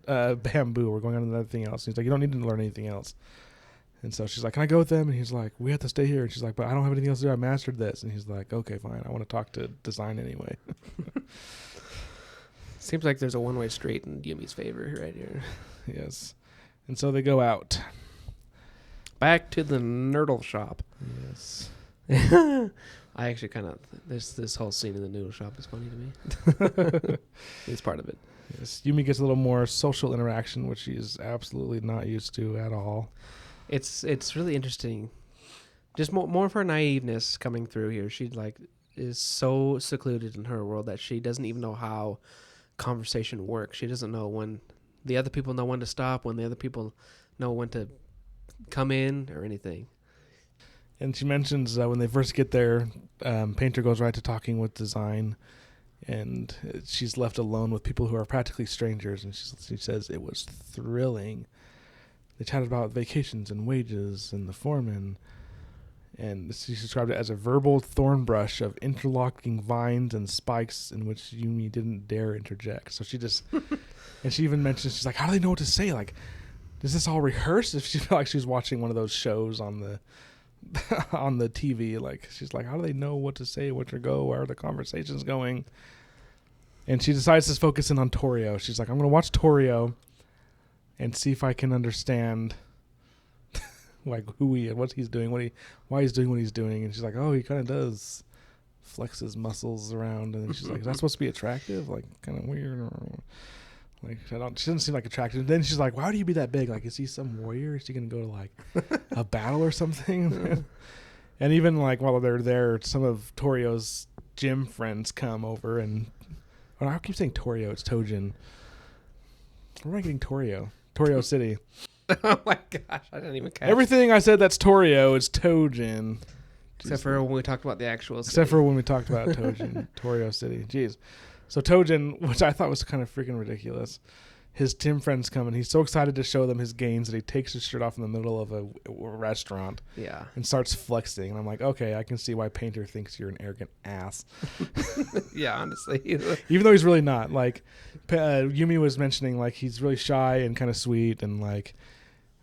bamboo. We're going on to another thing else." And he's like, "You don't need to learn anything else." And so she's like, "Can I go with them?" And he's like, "We have to stay here." And she's like, "But I don't have anything else to do. I mastered this." And he's like, "Okay, fine. I want to talk to design anyway." Seems like there's a one-way street in Yumi's favor right here. Yes. And so they go out. Back to the Nerdle shop. Yes. I actually kind of this whole scene in the noodle shop is funny to me. It's part of it. Yes. Yumi gets a little more social interaction, which she is absolutely not used to at all. It's really interesting. Just more of her naiveness coming through here. She is so secluded in her world that she doesn't even know how conversation works. She doesn't know when the other people know when to stop, when the other people know when to come in or anything. And she mentions when they first get there, Painter goes right to talking with design, and she's left alone with people who are practically strangers. And she says it was thrilling. They chatted about vacations and wages and the foreman. And she described it as a verbal thorn brush of interlocking vines and spikes in which Yumi didn't dare interject. So she just, and she even mentions, she's like, how do they know what to say? Like, does this all rehearse? If she felt like she was watching one of those shows on the on the TV, like she's like, how do they know what to say, what to go, where are the conversations going? And she decides to focus in on Torio. She's like, I'm going to watch Torio and see if I can understand like who he and what he's doing, why he's doing what he's doing. And she's like, oh, he kind of does flex his muscles around. And then she's like, is that supposed to be attractive? Like, kind of weird. Like, she doesn't seem like attractive. And then she's like, why do you be that big? Like, is he some warrior? Is he going to go to like a battle or something? And even like while they're there, some of Torio's gym friends come over and I keep saying Torio. It's Tojin. Where am I getting Torio? Torio City. Oh my gosh, I didn't even catch Everything I said that's Torio is Tojin. except for when we talked about the actual city. Except for when we talked about Tojin, Torio City. Jeez. So Tojin, which I thought was kind of freaking ridiculous, his gym friends come and he's so excited to show them his gains that he takes his shirt off in the middle of a restaurant. Yeah. And starts flexing. And I'm like, okay, I can see why Painter thinks you're an arrogant ass. Yeah, honestly. Even though he's really not. Like, Yumi was mentioning, like, he's really shy and kind of sweet. And, like,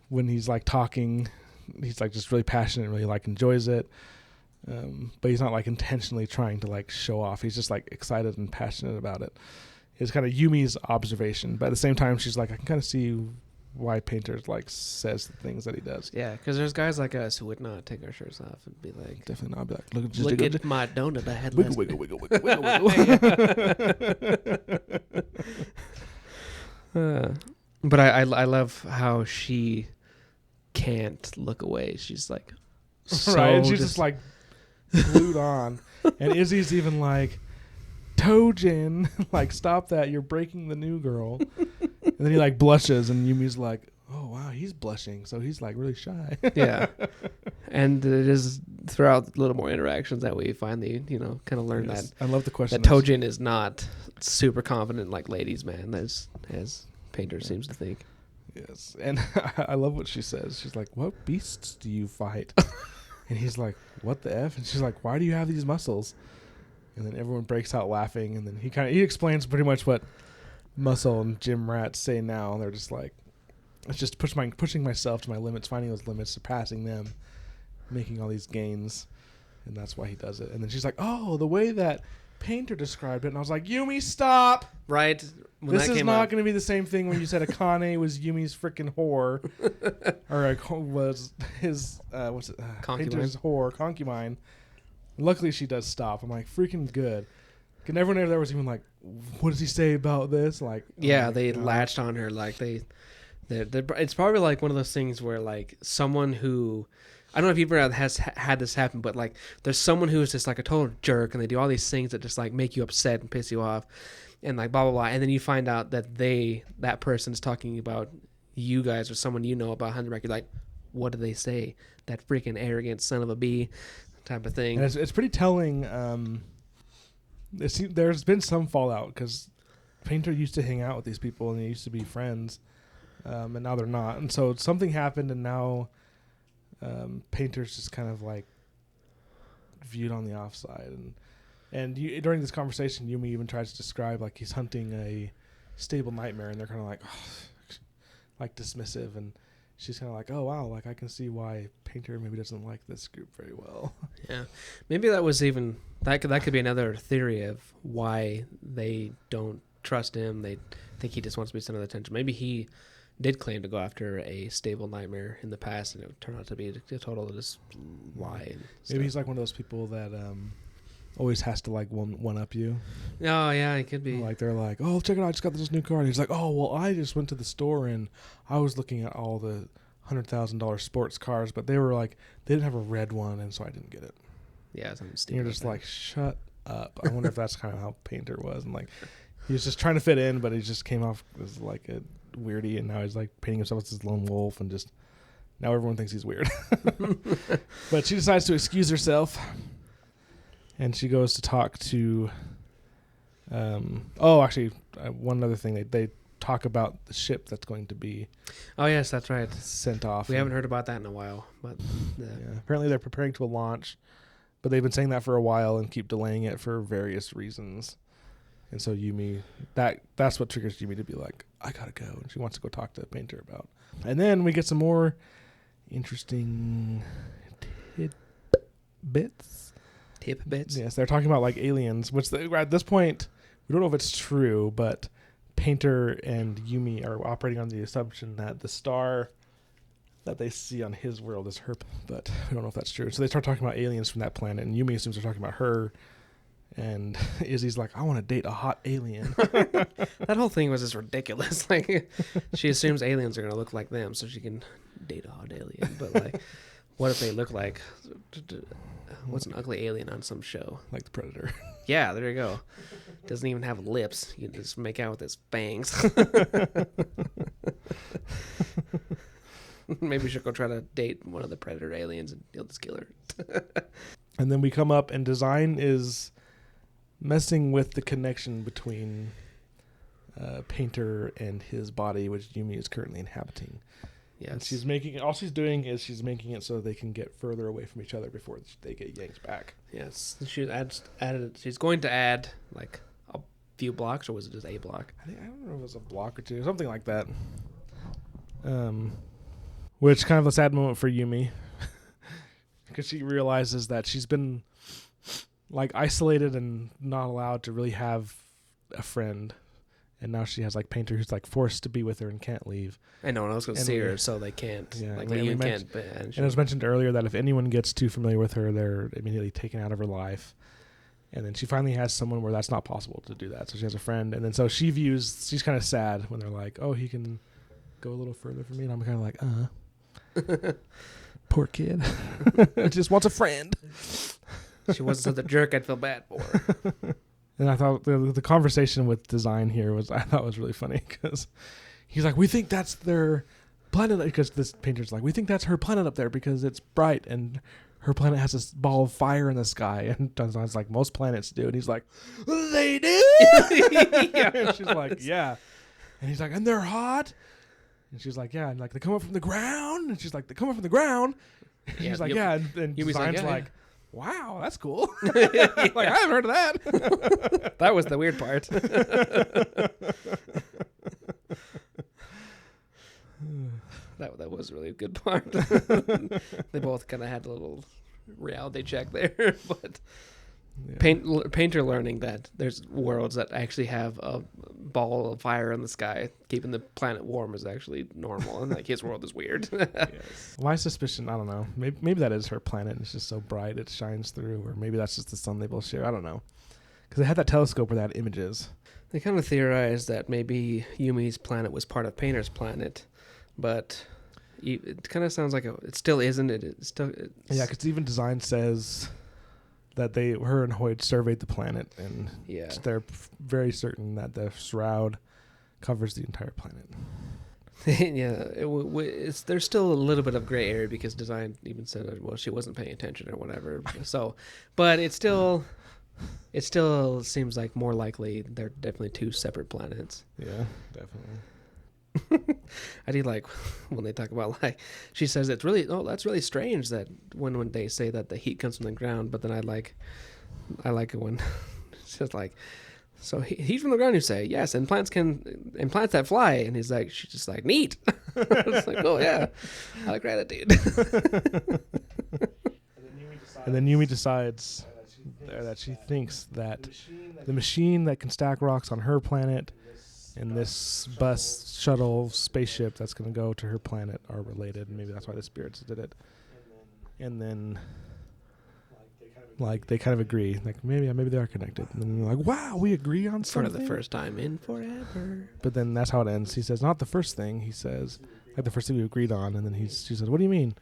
when he's, like, talking, he's, like, just really passionate and really, like, enjoys it. But he's not, like, intentionally trying to, like, show off. He's just, like, excited and passionate about it. It's kind of Yumi's observation. But at the same time, she's like, I can kind of see why Painter, like, says the things that he does. Yeah, because there's guys like us who would not take our shirts off and be like, Definitely not. I'd be like, look at my donut I had wiggle, last wiggle, wiggle, wiggle, wiggle, wiggle. But I love how she can't look away. She's like, so right? And she's just like glued on. And Izzy's even like, Tojin, like, stop that. You're breaking the new girl. And then he, like, blushes, and Yumi's like, oh, wow, he's blushing. So he's, like, really shy. Yeah. And it is throughout a little more interactions that we finally, kind of learn Yes. I love the question. that Tojin is not super confident like ladies' man, as Painter seems to think. Yes. And I love what she says. She's like, what beasts do you fight? And he's like, what the F? And she's like, why do you have these muscles? And then everyone breaks out laughing. And then he explains pretty much what Muscle and Jim Rat say now. And they're just like, it's just pushing myself to my limits, finding those limits, surpassing them, making all these gains. And that's why he does it. And then she's like, oh, the way that Painter described it. And I was like, Yumi, stop. Right. This is not going to be the same thing when you said Akane was Yumi's freaking whore. Or was his, Painter's whore, concubine. Luckily, she does stop. I'm like, freaking good. And everyone over there was even like, what does he say about this? Like, yeah, they latched on her. Like, it's probably like one of those things where, like, someone who, I don't know if you've ever had this happen, but, like, there's someone who's just, like, a total jerk, and they do all these things that just, like, make you upset and piss you off, and, like, blah, blah, blah. And then you find out that that person is talking about you guys or someone you know about behind the back. You're like, what do they say? That freaking arrogant son of a bee type of thing. And it's pretty telling. There's been some fallout because Painter used to hang out with these people and they used to be friends, and now they're not. And so something happened, and now Painter's just kind of like viewed on the offside. And during this conversation, Yumi even tries to describe like he's hunting a stable nightmare, and they're kind of like, like dismissive, and she's kind of like, oh wow, like I can see why Painter maybe doesn't like this group very well. Yeah, maybe that was even that could be another theory of why they don't trust him. They think he just wants to be center of attention. Maybe he did claim to go after a stable nightmare in the past, and it turned out to be a total just lie. Maybe he's like one of those people that always has to like one up you. Oh yeah, it could be. Like they're like, oh, check it out, I just got this new car. And he's like, oh well, I just went to the store and I was looking at all the $100,000 sports cars, but they were like they didn't have a red one, and so I didn't get it. Yeah, something And stupid. you're just like, shut up. I wonder if that's kind of how Painter was, and like he was just trying to fit in, but he just came off as like a weirdy, and now he's like painting himself as this lone wolf, and just now everyone thinks he's weird. But she decides to excuse herself, and she goes to talk to one other thing, they talk about the ship that's going to be Oh yes, that's right. sent off. We haven't heard about that in a while, but Yeah, apparently they're preparing to launch, but they've been saying that for a while and keep delaying it for various reasons. And so Yumi, that's what triggers Yumi to be like, I gotta go, and she wants to go talk to Painter about. And then we get some more interesting tidbits. tidbits. Yes, they're talking about like aliens, which at this point we don't know if it's true, but Painter and Yumi are operating on the assumption that the star that they see on his world is her, but we don't know if that's true. So they start talking about aliens from that planet, and Yumi assumes they're talking about her. And Izzy's like, I want to date a hot alien. That whole thing was just ridiculous. Like, she assumes aliens are gonna look like them, so she can date a hot alien. But like, what if they look like what's an ugly alien on some show? Like the Predator. Yeah, there you go. Doesn't even have lips. You can just make out with his fangs. Maybe she'll go try to date one of the Predator aliens and he'll just kill her. And then we come up, and Design is messing with the connection between Painter and his body, which Yumi is currently inhabiting. Yeah, And she's making all she's doing is she's making it so they can get further away from each other before they get yanked back. yes. She's going to add like a few blocks, or was it just a block? I don't know if it was a block or two, something like that. Which kind of a sad moment for Yumi, because she realizes that she's been like isolated and not allowed to really have a friend, and now she has like Painter who's like forced to be with her and can't leave. I know, and I was going to And see we- her, so they can't. Yeah, Like, and we you mentioned- can't. And it was mentioned earlier that if anyone gets too familiar with her, they're immediately taken out of her life. And then she finally has someone where that's not possible to do that. So she has a friend, and then so she's kind of sad when they're like, oh, he can go a little further for me, and I'm kind of like, poor kid. Just wants a friend. She wasn't such a jerk I'd feel bad for her. And I thought the conversation with Design here was really funny, because he's like, we think that's their planet, because this Painter's like, we think that's her planet up there because it's bright and her planet has this ball of fire in the sky. And Design's like, most planets do. And he's like, they do? Yeah. And she's like, yeah. And he's like, and they're hot? And she's like, yeah. And like, they come up from the ground? And she's like, they come up from the ground? And Yeah, he's like, yep. yeah. And Yumi's Design's like, like, yeah. wow, that's cool. Like, I haven't heard of that. That was the weird part. That was really a good part. They both kind of had a little reality check there, but Yeah. Painter learning that there's worlds that actually have a ball of fire in the sky, keeping the planet warm is actually normal, and like his world is weird. Yes. My suspicion, I don't know. Maybe that is her planet, and it's just so bright it shines through, or maybe that's just the sun they both share. I don't know, because they had that telescope where they had images. They kind of theorized that maybe Yumi's planet was part of Painter's planet, but it kind of sounds like it still isn't. It's Yeah, because even Design says that her and Hoyt surveyed the planet, and yeah. they're very certain that the shroud covers the entire planet. Yeah, there's still a little bit of gray area because Design even said, well, she wasn't paying attention or whatever. So, but it's still it still seems like more likely they're definitely two separate planets. Yeah, definitely. I do like when they talk about, like, she says that's really strange that when they say that the heat comes from the ground, but then I like it when it's just like, so heat from the ground, you say, yes, and plants that fly, and she's just like, neat. It's like, oh yeah, I like gratitude. And then Yumi decides that she thinks that the machine that can stack rocks on her planet and this bus shuttle spaceship that's going to go to her planet are related, and maybe that's why the spirits did it. And then, like, they kind of agree, like, maybe they are connected. And then they're like, wow, we agree on something. For the first time in forever. But then that's how it ends. He says, not the first thing. He says, like, the first thing we agreed on. And then she says, what do you mean?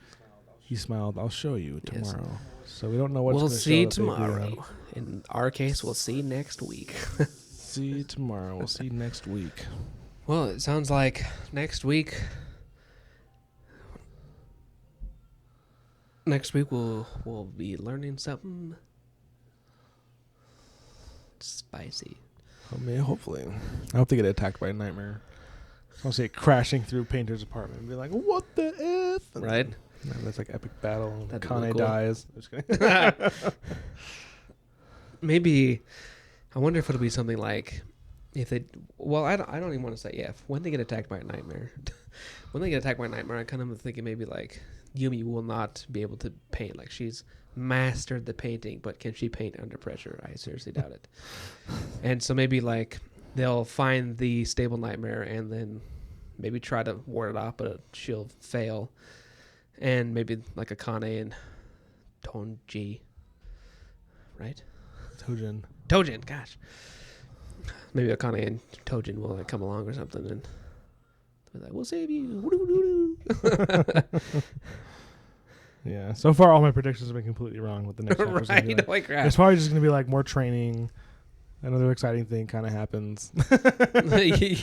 He smiled, I'll show you tomorrow. Yes. So we don't know what's going to show. We'll see tomorrow. In our case, we'll see next week. See tomorrow. We'll see next week. Well, it sounds like next week we'll be learning something spicy. Oh, man, hopefully. I hope they get attacked by a nightmare. I'll see it crashing through Painter's apartment and be like, what the F? And right? That's like epic battle. That'd Kane cool. dies. I'm just kidding. Maybe, I wonder if it'll be something like, if they, well, I don't even want to say if. When they get attacked by a nightmare. When they get attacked by a nightmare, I kind of thinking maybe like, Yumi will not be able to paint. Like, she's mastered the painting, but can she paint under pressure? I seriously doubt it. And so maybe like, they'll find the stable nightmare and then maybe try to ward it off, but she'll fail. And maybe like a Kane and Tonji, right? Tojin, gosh. Maybe a Kane and Tojin will like come along or something and be like, we'll save you. Yeah. So far, all my predictions have been completely wrong with the next episode. Right? Like, it's probably just going to be like more training. Another exciting thing kind of happens.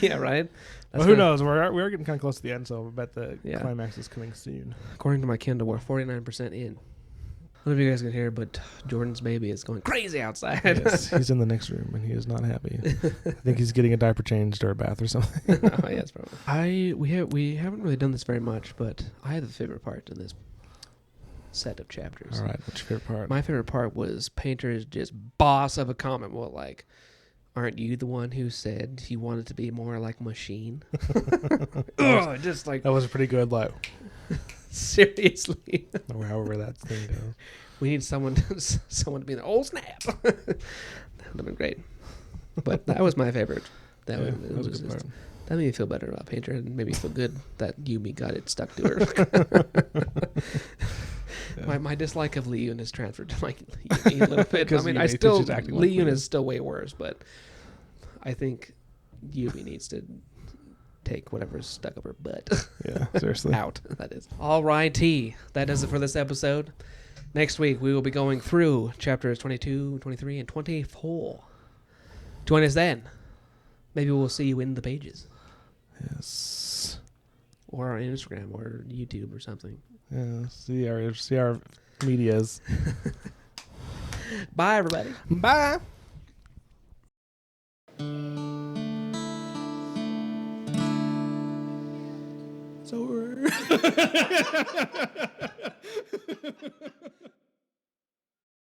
Yeah, right? Well, who knows? We are getting kind of close to the end, so I bet the climax is coming soon. According to my Kindle, we're 49% in. I don't know if you guys can hear, but Jordan's baby is going crazy outside. Yes, he's in the next room, and he is not happy. I think he's getting a diaper changed or a bath or something. Oh, yes, probably. We haven't really done this very much, but I have a favorite part in this set of chapters. All right, what's your favorite part? My favorite part was Painter's just boss of a comment. Well, like, aren't you the one who said you wanted to be more like Machine? Just like, that was a pretty good, like, seriously. Or however that thing goes. We need someone to be the old snap. That would have been great. But that was my favorite. That was a good part. That made me feel better about Painter, and made me feel good that Yumi got it stuck to her. Yeah. My dislike of Lee Yun has transferred to like Yumi a little bit. I mean, Lee Yun is still way worse, but I think Yumi needs to take whatever's stuck up her butt. Yeah, seriously. Out, that is. All righty. That does it for this episode. Next week, we will be going through chapters 22, 23, and 24. Join us then. Maybe we'll see you in the pages. Yes. Or on Instagram or YouTube or something. Yeah, see our medias. Bye, everybody. Bye. It's over.